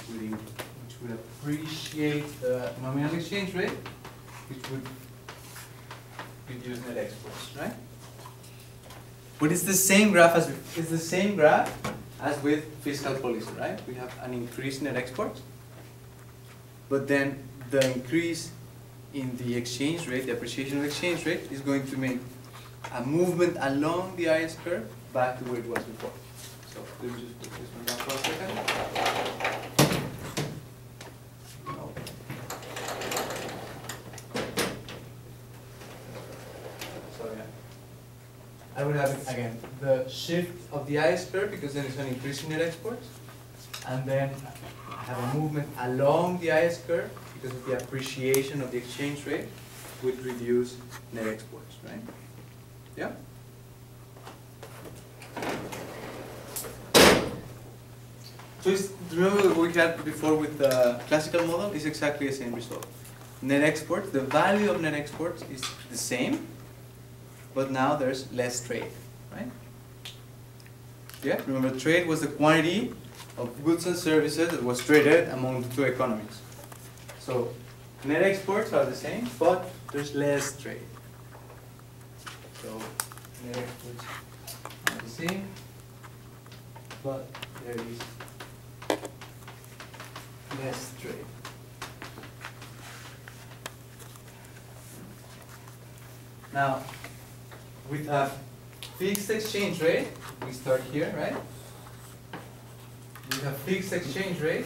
which would appreciate the nominal exchange rate, which would reduce net exports, right? But it's the same graph as with fiscal policy, right? We have an increase in net exports, but then the increase in the exchange rate, the appreciation of exchange rate, is going to make a movement along the IS curve back to where it was before. So let me just put this one down for a second. No. So yeah, I would have again the shift of the IS curve, because then it's an increase in net exports, and then I have a movement along the IS curve because of the appreciation of the exchange rate would reduce net exports, right? Yeah? So remember what we had before with the classical model is exactly the same result. Net exports, the value of net exports is the same, but now there's less trade, right? Yeah, remember trade was the quantity of goods and services that was traded among the two economies. So net exports are the same, but there's less trade. So net exports are the same, but there is less trade. Now, with a fixed exchange rate, we start here, right? With a fixed exchange rate,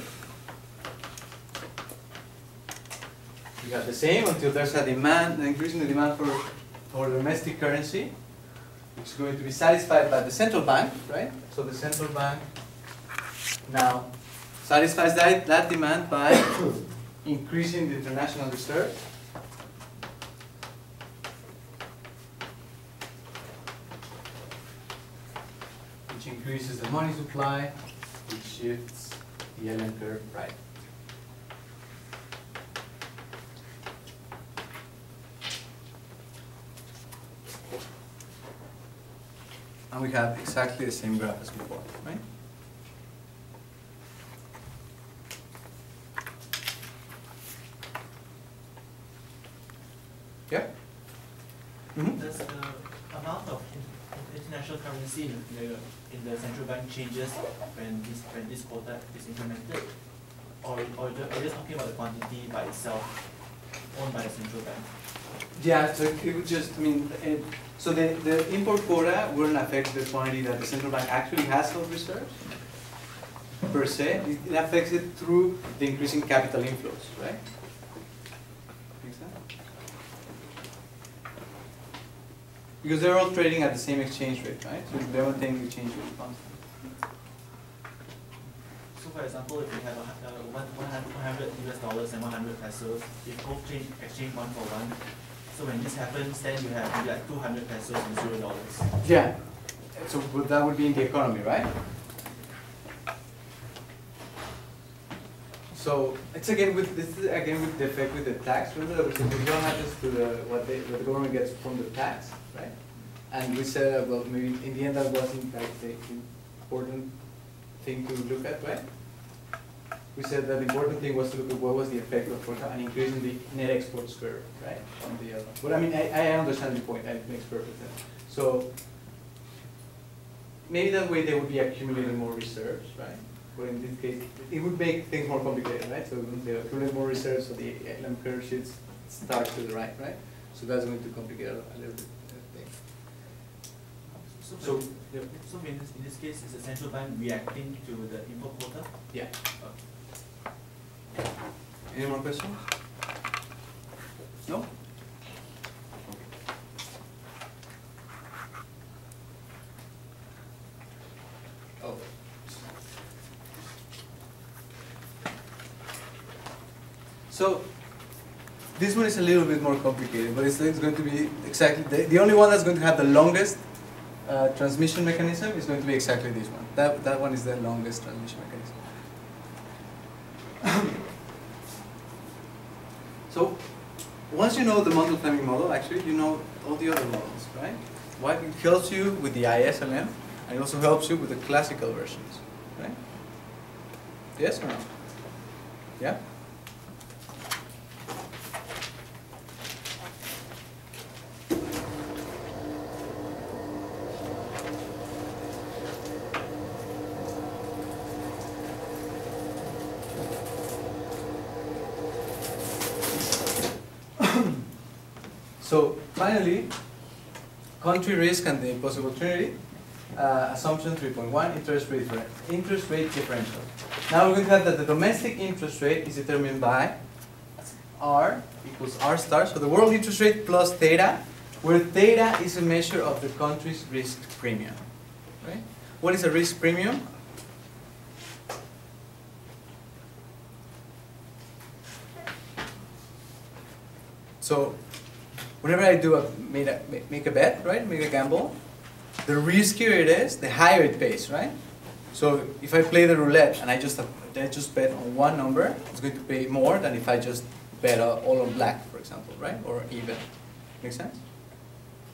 we got the same until there's a demand, an increase in the demand for domestic currency, which is going to be satisfied by the central bank, right? So the central bank now satisfies that demand by increasing the international reserve. Which increases the money supply, which shifts the LM curve right. And we have exactly the same graph as before, right? Yeah? Mm-hmm. Does the amount of international currency in the central bank changes when this quota is implemented? Or are you just talking about the quantity by itself owned by the central bank? Yeah, so it would just, so the import quota wouldn't affect the quantity that the central bank actually has of reserves, per se. It affects it through the increasing capital inflows, right? Makes sense? Because they're all trading at the same exchange rate, right? So they don't think the exchange rate is constant. So for example, if you have 100 US dollars and 100 pesos, if both exchange one for one, so when this happens, then you have maybe like 200 pesos and $0. Yeah. So that would be in the economy, right? So it's again with the effect with the tax. Remember that we said what happens to what the government gets from the tax, right? And we said, well, maybe in the end that wasn't like the important thing to look at, right? We said that the important thing was to look at what was the effect of an increase in the net exports curve, right? On the other. But I mean, I understand the point, and it makes perfect sense. So maybe that way they would be accumulating more reserves, right? But in this case, it would make things more complicated, right? So they accumulate more reserves, so the LM curve should start to the right, right? So that's going to complicate a little bit things. So in this case, is the central bank reacting to the import quota? Yeah. Okay. Any more questions? No? Oh. So this one is a little bit more complicated, but it's going to be exactly the only one that's going to have the longest transmission mechanism is going to be exactly this one. That one is the longest transmission mechanism. So once you know the Mundell-Fleming model, actually you know all the other models, right? Why? It helps you with the ISLM, and it also helps you with the classical versions, right? Yes or no? Yeah? So finally, country risk and the impossible trinity. Assumption 3.1, interest rate differential. Now we're going to have that the domestic interest rate is determined by R equals R star, so the world interest rate plus theta, where theta is a measure of the country's risk premium. Right? What is a risk premium? So whenever I do make a bet, right, make a gamble, the riskier it is, the higher it pays, right? So if I play the roulette and I just bet on one number, it's going to pay more than if I just bet all on black, for example, right? Or even. Make sense?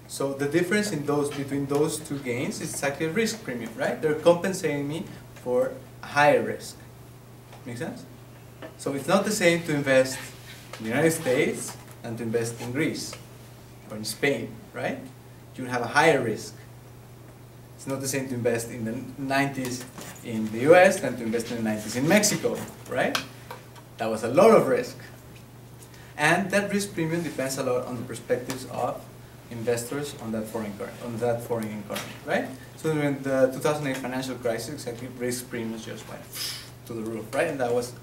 So the difference in between those two gains is exactly a risk premium, right? They're compensating me for a higher risk. Make sense? So it's not the same to invest in the United States and to invest in Greece or in Spain, right? You have a higher risk. It's not the same to invest in the 90s in the US than to invest in the 90s in Mexico, right? That was a lot of risk. And that risk premium depends a lot on the perspectives of investors on that foreign economy, right? So during the 2008 financial crisis, exactly, risk premiums just went to the roof, right? And that was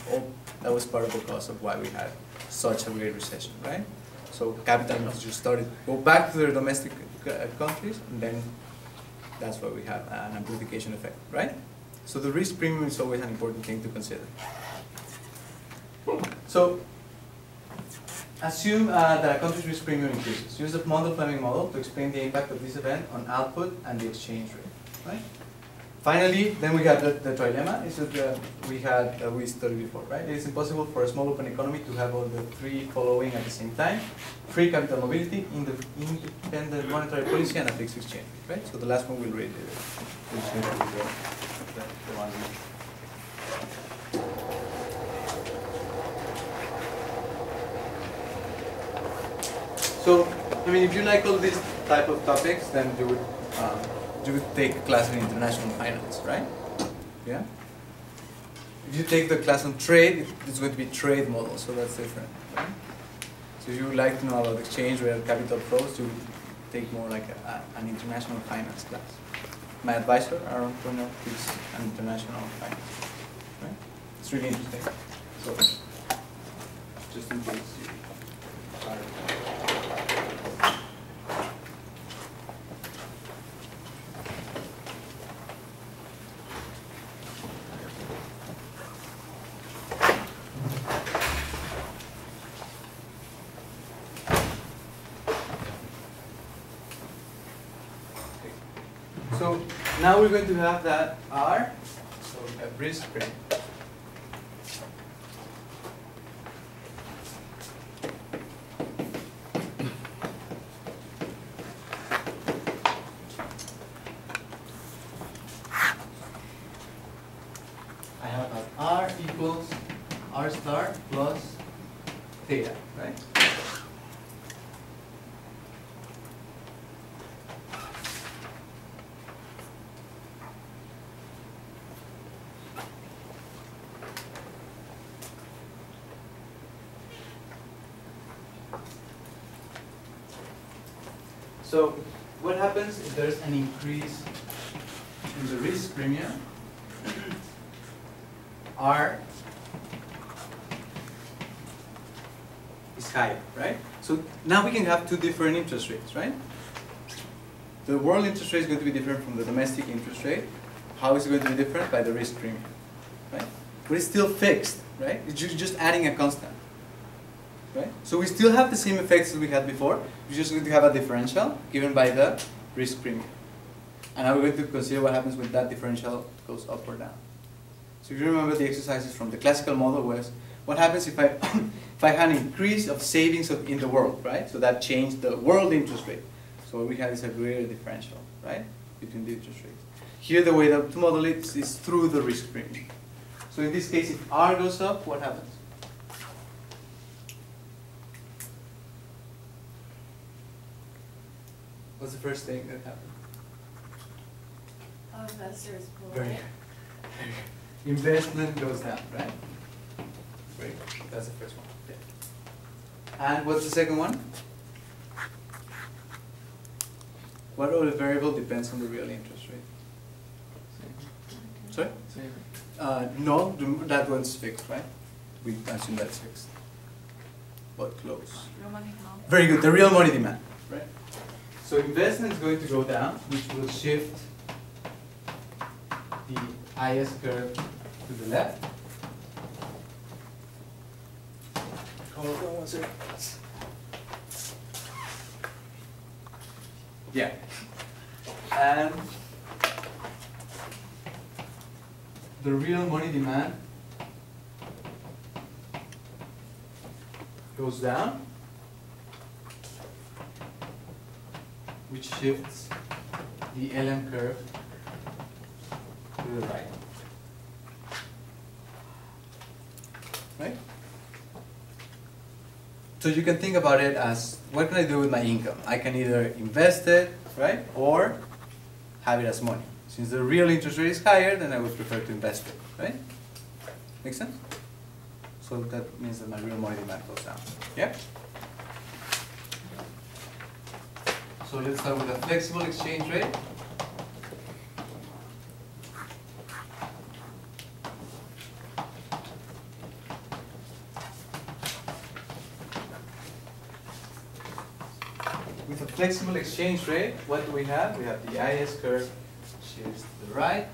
part of the cause of why we had such a great recession, right? So capital just started go back to their domestic countries, and then that's why we have an amplification effect, right? So the risk premium is always an important thing to consider. So assume that a country's risk premium increases. Use the Mundell-Fleming model to explain the impact of this event on output and the exchange rate, right? Finally, then we have the trilemma. Is that we studied before, right? It is impossible for a small open economy to have all the three following at the same time: free capital mobility, independent monetary policy, and a fixed exchange rate, right? So the last one we'll read the one. So, I mean, if you like all these type of topics, then you would take a class in international finance, right? Yeah? If you take the class on trade, it's going to be trade model, so that's different, right? So if you would like to know about exchange rate and capital flows, you would take more like an international finance class. My advisor, Aaron Cornell, is an international finance, right? It's really interesting. So, just in case you are. So now we're going to have that R, so we have risk premium. I have that R equals R star plus theta, right? So what happens if there's an increase in the risk premium? R is higher, right? So now we can have two different interest rates, right? The world interest rate is going to be different from the domestic interest rate. How is it going to be different? By the risk premium, right? But it's still fixed, right? It's just adding a constant. Right? So we still have the same effects as we had before. We're just going to have a differential given by the risk premium. And now we're going to consider what happens when that differential goes up or down. So if you remember the exercises from the classical model was, what happens if I, if I had an increase of savings in the world, right? So that changed the world interest rate. So what we have is a greater differential, right? Between the interest rates. Here the way to model it is through the risk premium. So in this case, if R goes up, what happens? What's the first thing that happened? Investors pull Very away. good. Investment goes down, right? Very good. That's the first one. Yeah. And what's the second one? What other variable depends on the real interest rate? Sorry? No, that one's fixed, right? We assume that's fixed. But close. Real money demand. Very good, the real money demand, right? So investment is going to go down, which will shift the IS curve to the left. Hold on one second. Yeah. And the real money demand goes down, which shifts the LM curve to the right. Right? So you can think about it as, what can I do with my income? I can either invest it, right, or have it as money. Since the real interest rate is higher, then I would prefer to invest it, right? Make sense? So that means that my real money demand goes down. Yeah? So let's start with a flexible exchange rate. With a flexible exchange rate, what do we have? We have the IS curve shifts to the right,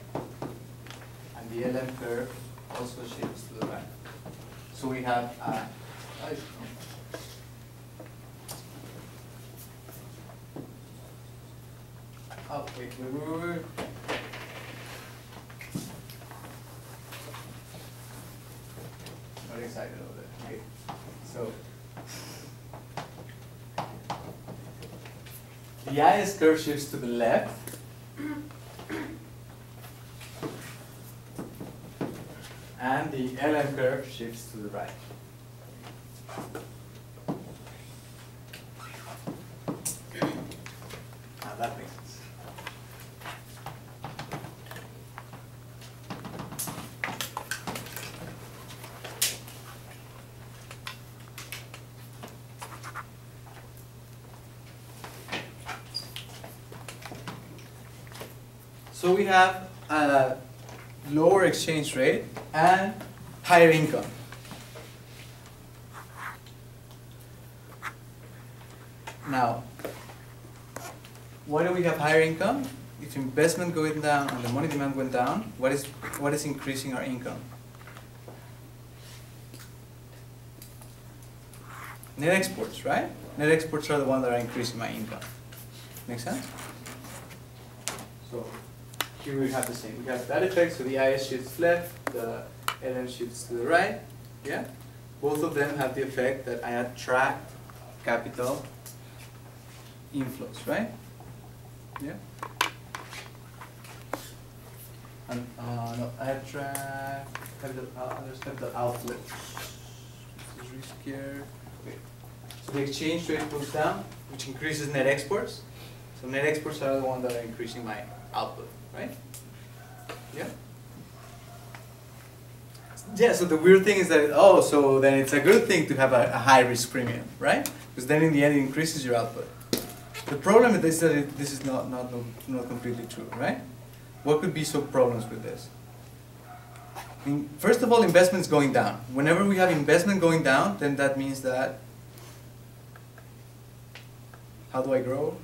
and the LM curve also shifts to the right. So we have oh, wait. Not excited over that. Okay. So the IS curve shifts to the left. And the LM curve shifts to the right. Now that makes sense. So we have a lower exchange rate and higher income. Now, why do we have higher income? If investment going down and the money demand went down, what is increasing our income? Net exports, right? Net exports are the ones that are increasing my income. Make sense? So here we have the same. We have that effect, so the IS shifts left, the LM shifts to the right. Yeah? Both of them have the effect that I attract capital inflows, right? Yeah? And no, I attract capital, there's capital outflow. This is riskier. Okay. So the exchange rate goes down, which increases net exports. So net exports are the ones that are increasing my output, right? Yeah? Yeah, so the weird thing is that, oh, so then it's a good thing to have a high risk premium, right? Because then in the end it increases your output. The problem is that this is not completely true, right? What could be some problems with this? I mean, first of all, investment is going down. Whenever we have investment going down, then that means that, how do I grow?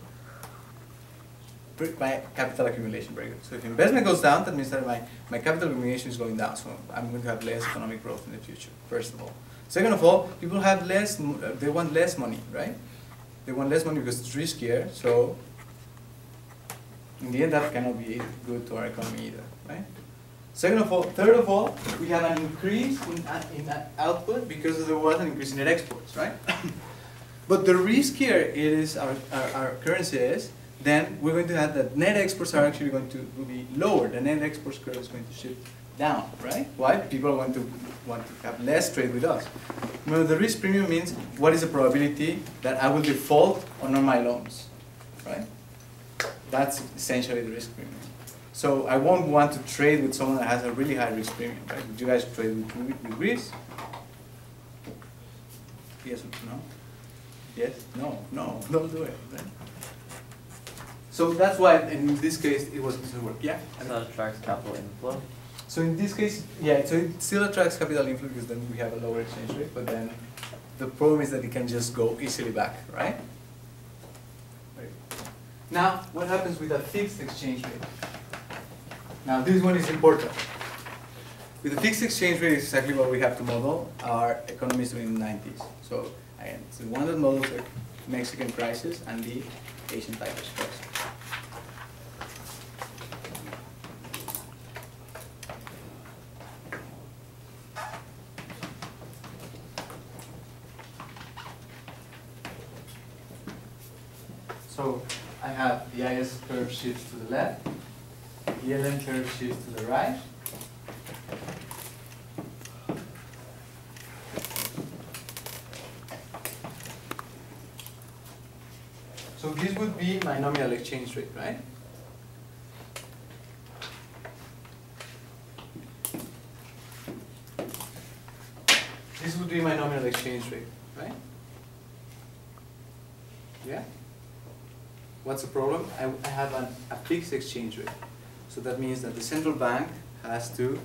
My capital accumulation, very good. So if investment goes down, that means that my capital accumulation is going down. So I'm going to have less economic growth in the future, first of all. Second of all, people have less, they want less money, right? They want less money because it's riskier. So in the end, that cannot be good to our economy either, right? Third of all, we have an increase in output because there was an increase in net exports, right? But the riskier it is our currency is, then we're going to have that net exports are actually going to be lower. The net exports curve is going to shift down, right? Why? People want to have less trade with us. Remember, the risk premium means what is the probability that I will default on all my loans, right? That's essentially the risk premium. So I won't want to trade with someone that has a really high risk premium, right? Would you guys trade with Greece? Yes, no? Yes, no, don't do it. Right? So that's why in this case it doesn't work. Yeah? So that attracts capital inflow. So in this case, yeah, so it still attracts capital inflow because then we have a lower exchange rate, but then the problem is that it can just go easily back, right? Now, what happens with a fixed exchange rate? Now, this one is important. With a fixed exchange rate, is exactly what we have to model our economies during the 90s. So, again, it's the one that models the Mexican crisis and the Asian Tigers crisis. So I have the IS curve shifts to the left, the LM curve shifts to the right. So this would be my nominal exchange rate, right? This would be my nominal exchange rate, right? Yeah? What's the problem? I have a fixed exchange rate. So that means that the central bank has to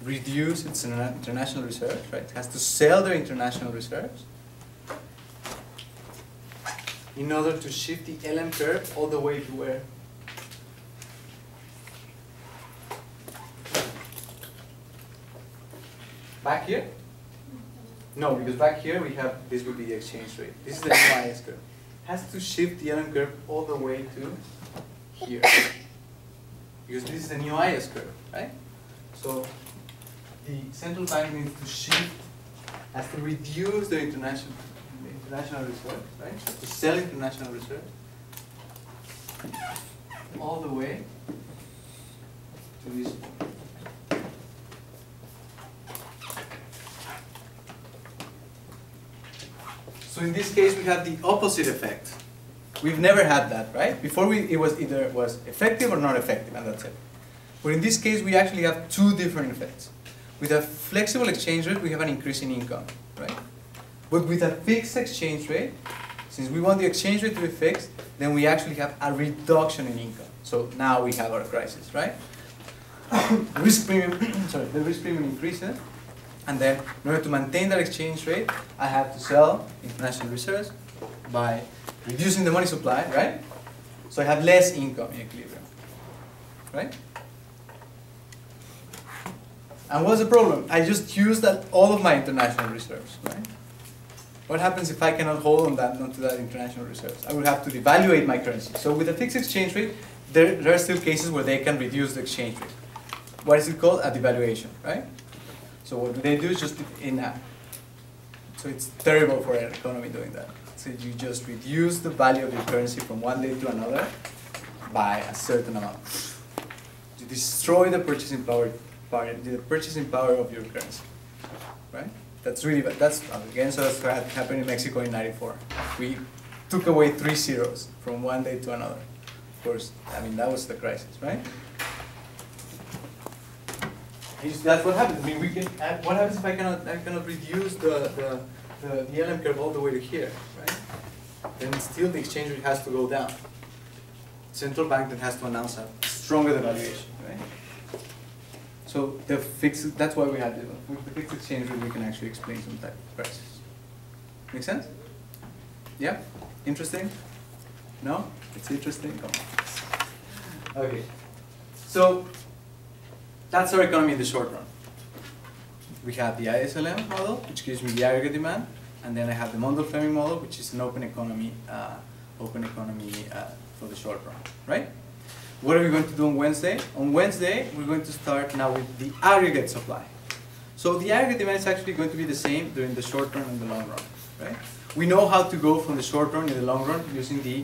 reduce its international reserves, right? It has to sell their international reserves in order to shift the LM curve all the way to where? Back here? No, because back here we have, this would be the exchange rate. This is the new IS curve. Has to shift the LM curve all the way to here. Because this is the new IS curve, right? So the central bank needs to shift, has to reduce the international reserve, right? Has to sell international reserve all the way to this point. So in this case, we have the opposite effect. We've never had that, right? Before it was either effective or not effective, and that's it. But in this case, we actually have two different effects. With a flexible exchange rate, we have an increase in income, right? But with a fixed exchange rate, since we want the exchange rate to be fixed, then we actually have a reduction in income. So now we have our crisis, right? The risk premium increases. And then, in order to maintain that exchange rate, I have to sell international reserves by reducing the money supply, right? So I have less income in equilibrium, right? And what's the problem? I just used all of my international reserves, right? What happens if I cannot hold onto that international reserves? I would have to devaluate my currency. So with a fixed exchange rate, there are still cases where they can reduce the exchange rate. What is it called? A devaluation, right? So what they do is just so it's terrible for an economy doing that. So you just reduce the value of your currency from one day to another by a certain amount. You destroy the purchasing power of your currency, right? That's really bad. That's again, so that's what happened in Mexico in '94. We took away 3 zeros from one day to another. Of course, I mean that was the crisis, right? That's what happens. I mean, what happens if I cannot reduce the LM curve all the way to here, right? Then still the exchange rate has to go down. Central bank then has to announce a stronger devaluation, right? So that's why we had it. With the fixed exchange rate, we can actually explain some type of crisis. Make sense? Yeah? Interesting? No? It's interesting? Come on. Okay. So that's our economy in the short run. We have the ISLM model, which gives me the aggregate demand, and then I have the Mundell-Fleming model, which is an open economy for the short run, right? What are we going to do on Wednesday? On Wednesday, we're going to start now with the aggregate supply. So the aggregate demand is actually going to be the same during the short run and the long run, right? We know how to go from the short run to the long run using the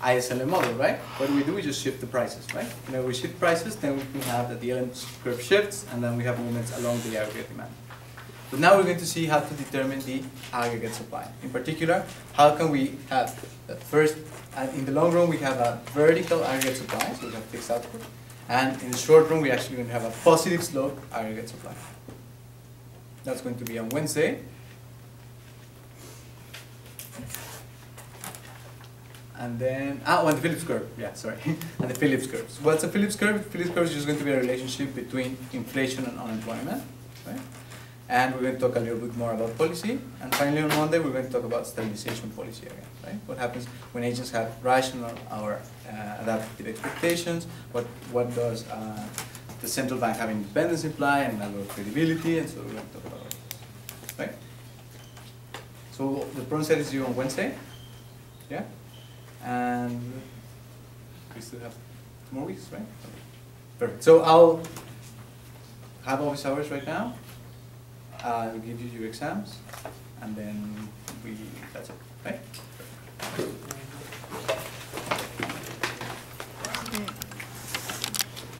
ISLM model, right? What do? We just shift the prices, right? Whenever we shift prices, then we can have that the LM curve shifts, and then we have movements along the aggregate demand. But now we're going to see how to determine the aggregate supply. In particular, how can we have, first, in the long run, we have a vertical aggregate supply, so we have fixed output. And in the short run, we're actually going to have a positive slope aggregate supply. That's going to be on Wednesday. And then, and the Phillips curve, yeah, sorry. And the Phillips curve. So what's a Phillips curve? Phillips curve is just going to be a relationship between inflation and unemployment, right? And we're going to talk a little bit more about policy. And finally on Monday, we're going to talk about stabilization policy again, right? What happens when agents have rational or adaptive expectations? What does the central bank having independence imply, and level of credibility? And so we're going to talk about it, right? So the problem set is due on Wednesday, yeah? And we still have 2 more weeks, right? Perfect. So I'll have office hours right now. I'll give you your exams, and then that's it, right?